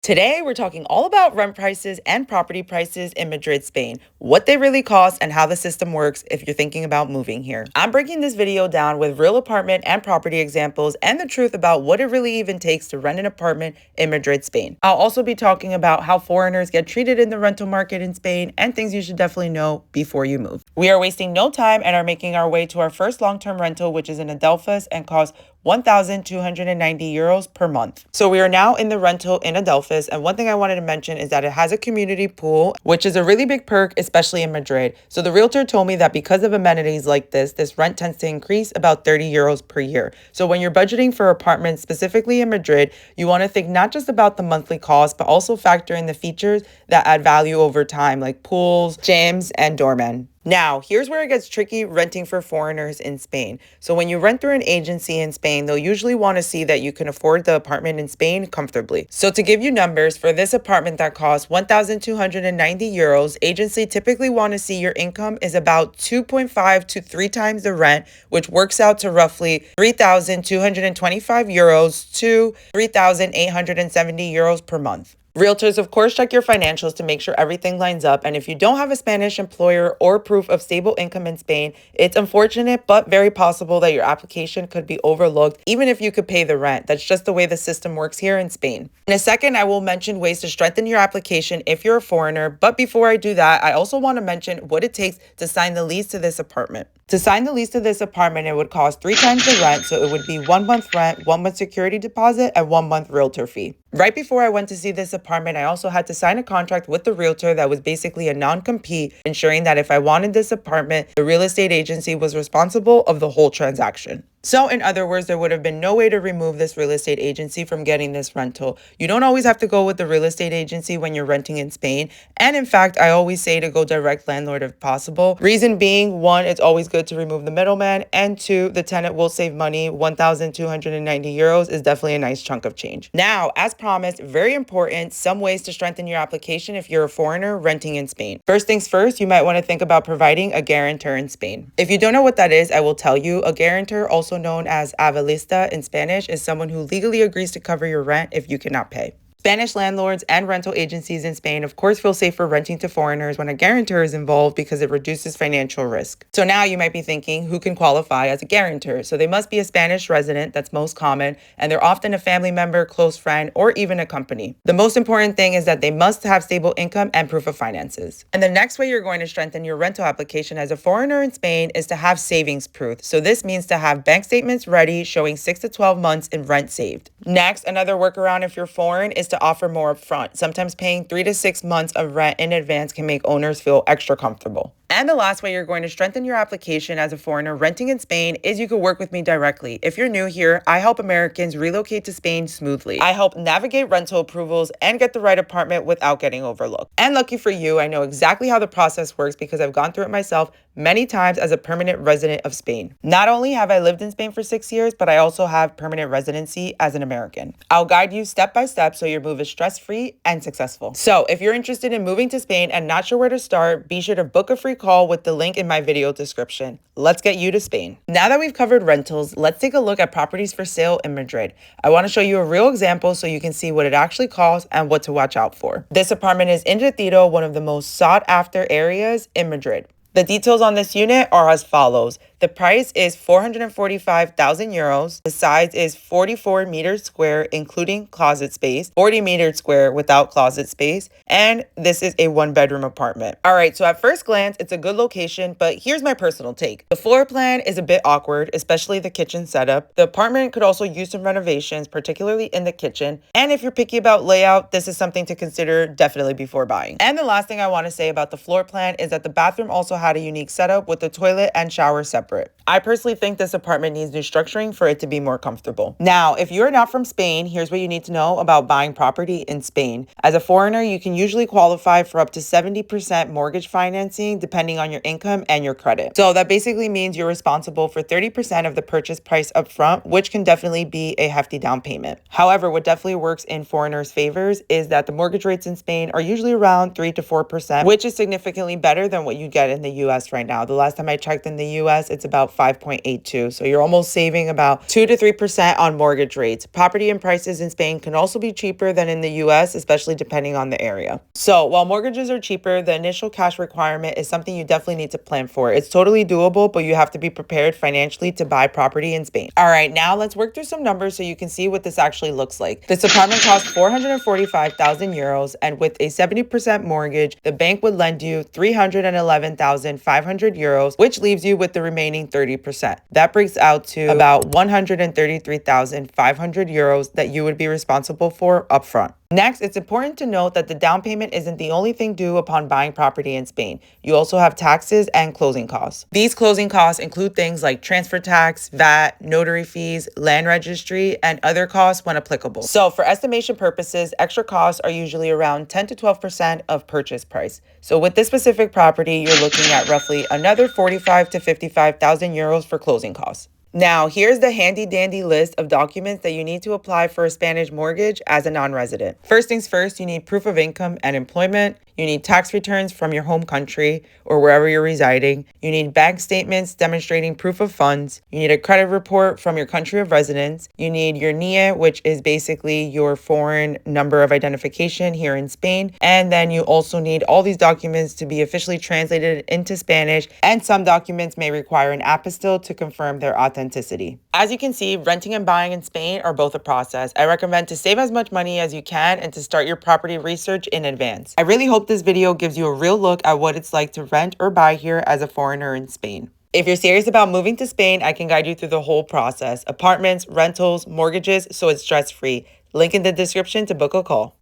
Today, we're talking all about rent prices and property prices in Madrid, Spain, what they really cost, and how the system works if you're thinking about moving here. I'm breaking this video down with real apartment and property examples and the truth about what it really even takes to rent an apartment in Madrid, Spain. I'll also be talking about how foreigners get treated in the rental market in Spain and things you should definitely know before you move. We are wasting no time and are making our way to our first long-term rental, which is in Adelfas and costs 1,290 euros per month. So we are now in the rental in Adelfas, and one thing I wanted to mention is that it has a community pool, which is a really big perk, especially in Madrid. So the realtor told me that because of amenities like this rent tends to increase about 30 euros per year. So when you're budgeting for apartments, specifically in Madrid, you want to think not just about the monthly cost, but also factor in the features that add value over time, like pools, gyms, and doormen. Now, here's where it gets tricky renting for foreigners in Spain. So when you rent through an agency in Spain, they'll usually want to see that you can afford the apartment in Spain comfortably. So to give you numbers, for this apartment that costs 1,290 euros, agency typically want to see your income is about 2.5 to 3 times the rent, which works out to roughly 3,225 euros to 3,870 euros per month. Realtors, of course, check your financials to make sure everything lines up. And if you don't have a Spanish employer or proof of stable income in Spain, it's unfortunate, but very possible that your application could be overlooked, even if you could pay the rent. That's just the way the system works here in Spain. In a second, I will mention ways to strengthen your application if you're a foreigner. But before I do that, I also want to mention what it takes to sign the lease to this apartment. To sign the lease to this apartment, it would cost 3 times the rent, so it would be 1 month rent, 1 month security deposit, and 1 month realtor fee. Right before I went to see this apartment, I also had to sign a contract with the realtor that was basically a non-compete, ensuring that if I wanted this apartment, the real estate agency was responsible of the whole transaction. So in other words, there would have been no way to remove this real estate agency from getting this rental. You don't always have to go with the real estate agency when you're renting in Spain. And in fact, I always say to go direct landlord if possible. Reason being, 1, it's always good to remove the middleman. And 2, the tenant will save money. 1,290 euros is definitely a nice chunk of change. Now, as promised, very important, some ways to strengthen your application if you're a foreigner renting in Spain. First things first, you might want to think about providing a guarantor in Spain. If you don't know what that is, I will tell you. A guarantor, also known as avalista in Spanish, is someone who legally agrees to cover your rent if you cannot pay. Spanish landlords and rental agencies in Spain, of course, feel safer renting to foreigners when a guarantor is involved because it reduces financial risk. So now you might be thinking, who can qualify as a guarantor? So they must be a Spanish resident, that's most common, and they're often a family member, close friend, or even a company. The most important thing is that they must have stable income and proof of finances. And the next way you're going to strengthen your rental application as a foreigner in Spain is to have savings proof. So this means to have bank statements ready showing 6 to 12 months in rent saved. Next, another workaround if you're foreign is to offer more upfront. Sometimes paying 3 to 6 months of rent in advance can make owners feel extra comfortable. And the last way you're going to strengthen your application as a foreigner renting in Spain is you can work with me directly. If you're new here, I help Americans relocate to Spain smoothly. I help navigate rental approvals and get the right apartment without getting overlooked. And lucky for you, I know exactly how the process works because I've gone through it myself many times as a permanent resident of Spain. Not only have I lived in Spain for 6 years, but I also have permanent residency as an American. I'll guide you step by step so your move is stress-free and successful. So if you're interested in moving to Spain and not sure where to start, be sure to book a free call with the link in my video description. Let's get you to Spain. Now that we've covered rentals, let's take a look at properties for sale in Madrid. I want to show you a real example so you can see what it actually costs and what to watch out for. This apartment is in Retiro, one of the most sought after areas in Madrid. The details on this unit are as follows. The price is 445,000 euros. The size is 44 meters square, including closet space, 40 meters square without closet space, and this is a 1-bedroom apartment. All right, so at first glance, it's a good location, but here's my personal take. The floor plan is a bit awkward, especially the kitchen setup. The apartment could also use some renovations, particularly in the kitchen. And if you're picky about layout, this is something to consider definitely before buying. And the last thing I want to say about the floor plan is that the bathroom also had a unique setup with the toilet and shower separate. I personally think this apartment needs new structuring for it to be more comfortable. Now, if you're not from Spain, here's what you need to know about buying property in Spain. As a foreigner, you can usually qualify for up to 70% mortgage financing depending on your income and your credit. So that basically means you're responsible for 30% of the purchase price up front, which can definitely be a hefty down payment. However, what definitely works in foreigners' favors is that the mortgage rates in Spain are usually around 3 to 4%, which is significantly better than what you get in the US right now. The last time I checked in the US, it's about 5.82. So you're almost saving about 2 to 3% on mortgage rates. Property and prices in Spain can also be cheaper than in the US, especially depending on the area. So while mortgages are cheaper, the initial cash requirement is something you definitely need to plan for. It's totally doable, but you have to be prepared financially to buy property in Spain. All right, now let's work through some numbers so you can see what this actually looks like. This apartment costs 445,000 euros, and with a 70% mortgage, the bank would lend you 311,500 euros, which leaves you with the remaining 30%. That breaks out to about 133,500 euros that you would be responsible for upfront. Next, it's important to note that the down payment isn't the only thing due upon buying property in Spain. You also have taxes and closing costs. These closing costs include things like transfer tax, VAT, notary fees, land registry, and other costs when applicable. So for estimation purposes, extra costs are usually around 10 to 12% of purchase price. So with this specific property, you're looking at roughly another 45 to 55,000 euros for closing costs. Now, here's the handy dandy list of documents that you need to apply for a Spanish mortgage as a non-resident. First things first, you need proof of income and employment. You need tax returns from your home country or wherever you're residing. You need bank statements demonstrating proof of funds. You need a credit report from your country of residence. You need your NIE, which is basically your foreign number of identification here in Spain. And then you also need all these documents to be officially translated into Spanish, and some documents may require an apostille to confirm their authenticity. As you can see, renting and buying in Spain are both a process. I recommend to save as much money as you can and to start your property research in advance. I really hope this video gives you a real look at what it's like to rent or buy here as a foreigner in Spain. If you're serious about moving to Spain, I can guide you through the whole process: apartments, rentals, mortgages, so it's stress-free. Link in the description to book a call.